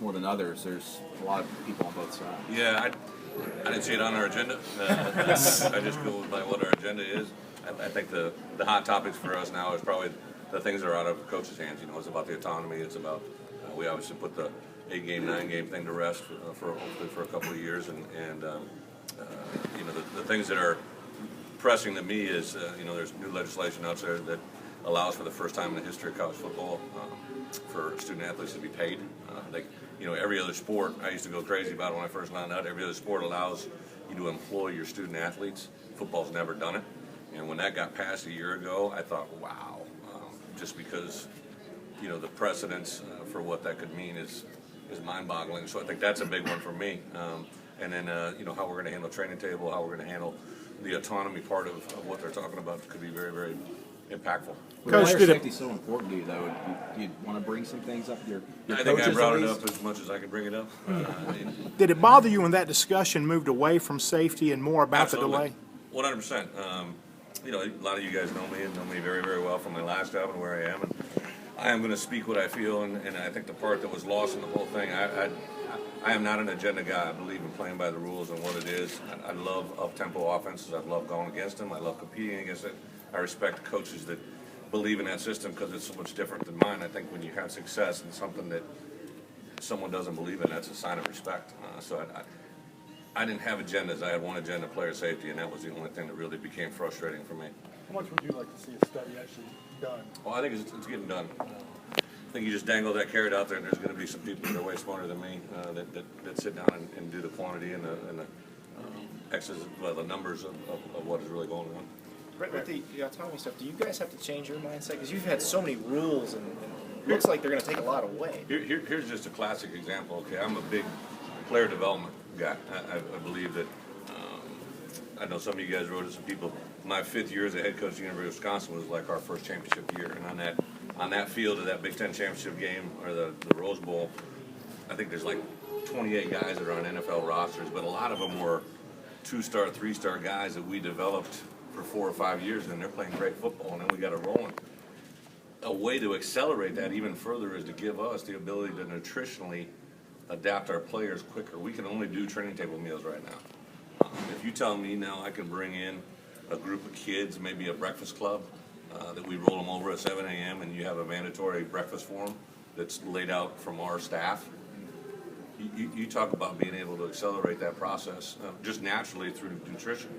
more than others. There's a lot of people on both sides. Yeah, I didn't see it on our agenda. I just go by what our agenda is. I think the hot topics for us now is probably the things that are out of coaches' hands. You know, it's about the autonomy. It's about we obviously put the 8-game, 9-game thing to rest for hopefully for a couple of years, and you know the things that are pressing to me is you know there's new legislation out there that allows for the first time in the history of college football for student athletes to be paid. Like you know every other sport, I used to go crazy about it when I first found out. Every other sport allows you to employ your student athletes. Football's never done it, and when that got passed a year ago, I thought, wow, just because you know the precedence for what that could mean is mind-boggling. So I think that's a big one for me. And then you know how we're going to handle training table, how we're going to handle the autonomy part of what they're talking about could be very, very impactful. Coach, player safety is so important to you, though. Do you want to bring some things up? I think I brought it up as much as I could bring it up. Did it bother you when that discussion moved away from safety and more about Absolutely. the delay? 100%. You know, a lot of you guys know me and know me very, very well from my last job and where I am. And I am going to speak what I feel, and I think the part that was lost in the whole thing, I am not an agenda guy. I believe in playing by the rules and what it is. I love up-tempo offenses. I love going against them. I love competing against it. I respect coaches that believe in that system because it's so much different than mine. I think when you have success in something that someone doesn't believe in, that's a sign of respect. So I didn't have agendas. I had one agenda, player safety, and that was the only thing that really became frustrating for me. How much would you like to see a study actually done? Well, I think it's getting done. I think you just dangle that carrot out there, and there's going to be some people that are way smarter than me that sit down and do the quantity and the numbers of what is really going on. Right, with the autonomy stuff, do you guys have to change your mindset? Because you've had so many rules, and it looks like they're going to take a lot away. Here's just a classic example. Okay, I'm a big player development guy. I believe that. I know some of you guys wrote it. Some people. My 5th year as a head coach at the University of Wisconsin was like our first championship year, and on that field of that Big Ten championship game or the Rose Bowl, I think there's like 28 guys that are on NFL rosters, but a lot of them were 2-star, 3-star guys that we developed for 4 or 5 years, and they're playing great football, and then we got it rolling. A way to accelerate that even further is to give us the ability to nutritionally adapt our players quicker. We can only do training table meals right now. If you tell me now I can bring in a group of kids, maybe a breakfast club, that we roll them over at 7 a.m. and you have a mandatory breakfast for them that's laid out from our staff, you talk about being able to accelerate that process just naturally through nutrition.